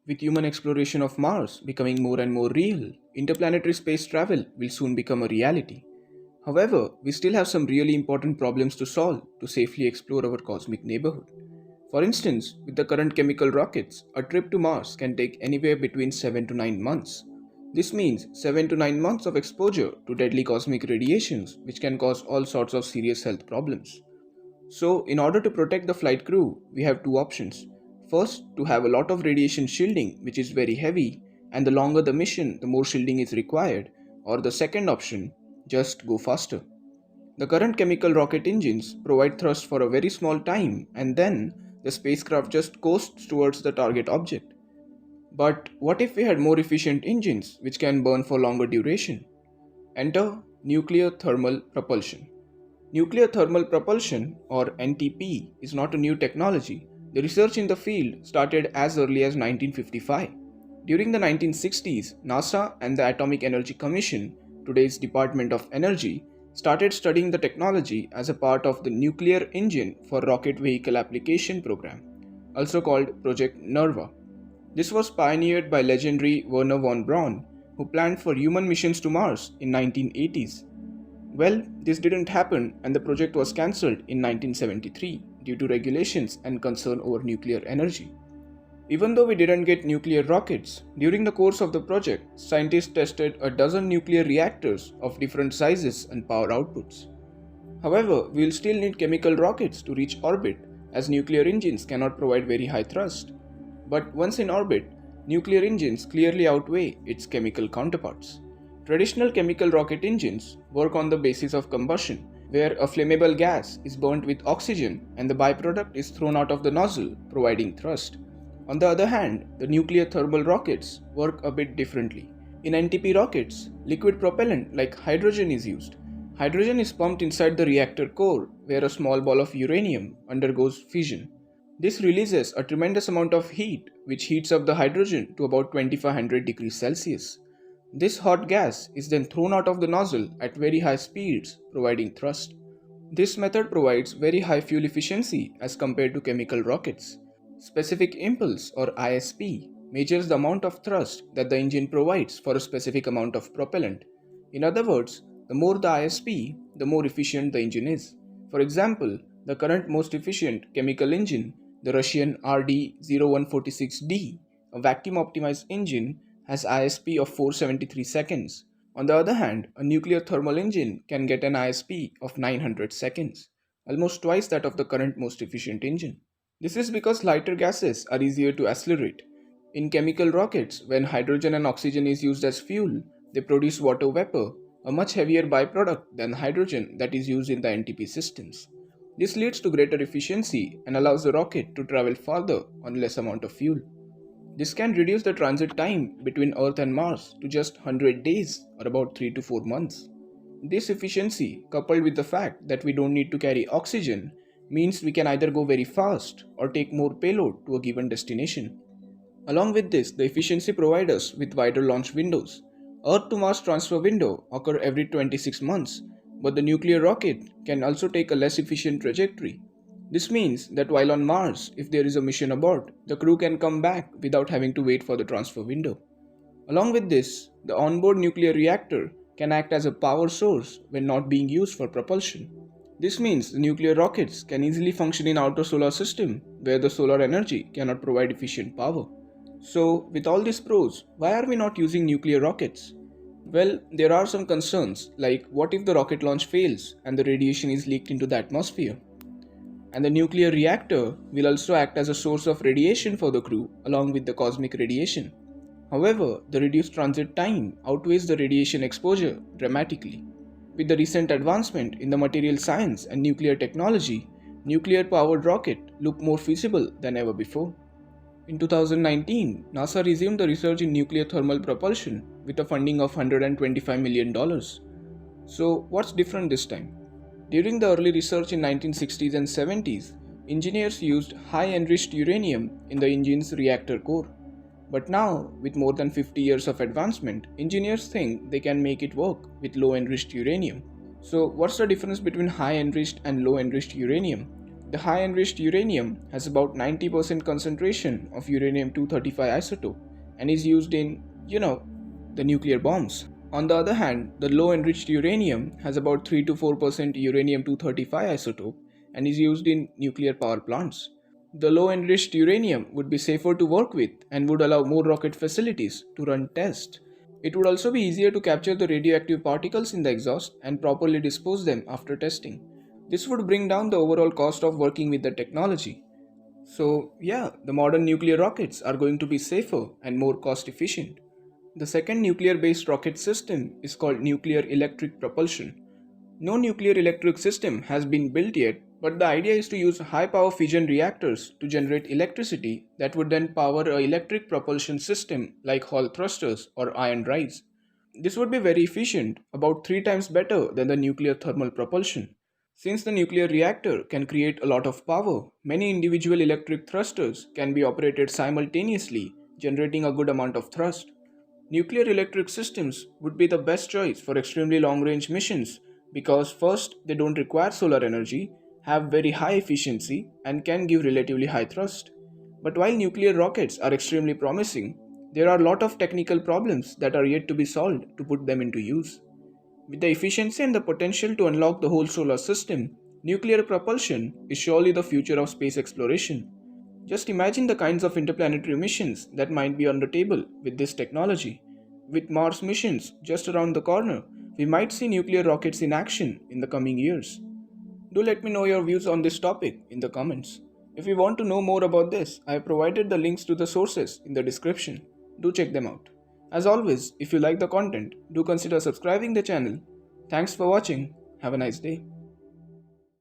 With human exploration of Mars becoming more and more real, interplanetary space travel will soon become a reality. However, we still have some really important problems to solve to safely explore our cosmic neighborhood. For instance, with the current chemical rockets, a trip to Mars can take anywhere between 7 to 9 months. This means 7 to 9 months of exposure to deadly cosmic radiations, which can cause all sorts of serious health problems. So, in order to protect the flight crew, we have two options. First, to have a lot of radiation shielding, which is very heavy, and the longer the mission, the more shielding is required. Or the second option, just go faster. The current chemical rocket engines provide thrust for a very small time, and then the spacecraft just coasts towards the target object. But what if we had more efficient engines which can burn for longer duration? Enter nuclear thermal propulsion. Nuclear thermal propulsion, or NTP, is not a new technology. The research in the field started as early as 1955. During the 1960s, NASA and the Atomic Energy Commission, today's Department of Energy, started studying the technology as a part of the Nuclear Engine for Rocket Vehicle Application program, also called Project NERVA. This was pioneered by legendary Wernher von Braun, who planned for human missions to Mars in 1980s. Well, this didn't happen and the project was cancelled in 1973 due to regulations and concern over nuclear energy. Even though we didn't get nuclear rockets, during the course of the project, scientists tested a dozen nuclear reactors of different sizes and power outputs. However, we'll still need chemical rockets to reach orbit as nuclear engines cannot provide very high thrust. But once in orbit, nuclear engines clearly outweigh its chemical counterparts. Traditional chemical rocket engines work on the basis of combustion, where a flammable gas is burnt with oxygen and the byproduct is thrown out of the nozzle, providing thrust. On the other hand, the nuclear thermal rockets work a bit differently. In NTP rockets, liquid propellant like hydrogen is used. Hydrogen is pumped inside the reactor core, where a small ball of uranium undergoes fission. This releases a tremendous amount of heat, which heats up the hydrogen to about 2500 degrees Celsius. This hot gas is then thrown out of the nozzle at very high speeds, providing thrust. This method provides very high fuel efficiency as compared to chemical rockets. Specific impulse, or ISP, measures the amount of thrust that the engine provides for a specific amount of propellant. In other words, the more the ISP, the more efficient the engine is. For example, the current most efficient chemical engine, the Russian RD-0146D, a vacuum optimized engine, has ISP of 473 seconds. On the other hand, a nuclear thermal engine can get an ISP of 900 seconds, almost twice that of the current most efficient engine. This is because lighter gases are easier to accelerate. In chemical rockets, when hydrogen and oxygen is used as fuel, they produce water vapor, a much heavier byproduct than hydrogen that is used in the NTP systems. This leads to greater efficiency and allows the rocket to travel farther on less amount of fuel. This can reduce the transit time between Earth and Mars to just 100 days or about 3 to 4 months. This efficiency, coupled with the fact that we don't need to carry oxygen, means we can either go very fast or take more payload to a given destination. Along with this, the efficiency provides us with wider launch windows. Earth to Mars transfer window occur every 26 months, but the nuclear rocket can also take a less efficient trajectory. This means that while on Mars, if there is a mission abort, the crew can come back without having to wait for the transfer window. Along with this, the onboard nuclear reactor can act as a power source when not being used for propulsion. This means the nuclear rockets can easily function in outer solar system where the solar energy cannot provide efficient power. So, with all these pros, why are we not using nuclear rockets? Well, there are some concerns like what if the rocket launch fails and the radiation is leaked into the atmosphere? And the nuclear reactor will also act as a source of radiation for the crew along with the cosmic radiation. However, the reduced transit time outweighs the radiation exposure dramatically. With the recent advancement in the material science and nuclear technology, nuclear powered rocket look more feasible than ever before. In 2019, NASA resumed the research in nuclear thermal propulsion with a funding of $125 million. So, what's different this time? During the early research in 1960s and 70s, engineers used high enriched uranium in the engine's reactor core. But now, with more than 50 years of advancement, engineers think they can make it work with low enriched uranium. So, what's the difference between high enriched and low enriched uranium? The high enriched uranium has about 90% concentration of uranium 235 isotope and is used in, the nuclear bombs. On the other hand, the low enriched uranium has about 3 to 4% uranium 235 isotope and is used in nuclear power plants. The low enriched uranium would be safer to work with and would allow more rocket facilities to run tests. It would also be easier to capture the radioactive particles in the exhaust and properly dispose them after testing. This would bring down the overall cost of working with the technology. So, yeah, the modern nuclear rockets are going to be safer and more cost efficient. The second nuclear based rocket system is called nuclear electric propulsion. No nuclear electric system has been built yet, but the idea is to use high power fission reactors to generate electricity that would then power an electric propulsion system like Hall thrusters or ion drives. This would be very efficient, about 3 times better than the nuclear thermal propulsion. Since the nuclear reactor can create a lot of power, many individual electric thrusters can be operated simultaneously, generating a good amount of thrust. Nuclear electric systems would be the best choice for extremely long range missions because, first, they don't require solar energy, have very high efficiency, and can give relatively high thrust. But while nuclear rockets are extremely promising, there are a lot of technical problems that are yet to be solved to put them into use. With the efficiency and the potential to unlock the whole solar system, nuclear propulsion is surely the future of space exploration. Just imagine the kinds of interplanetary missions that might be on the table with this technology. With Mars missions just around the corner, we might see nuclear rockets in action in the coming years. Do let me know your views on this topic in the comments. If you want to know more about this, I have provided the links to the sources in the description. Do check them out. As always, if you like the content, do consider subscribing the channel. Thanks for watching. Have a nice day.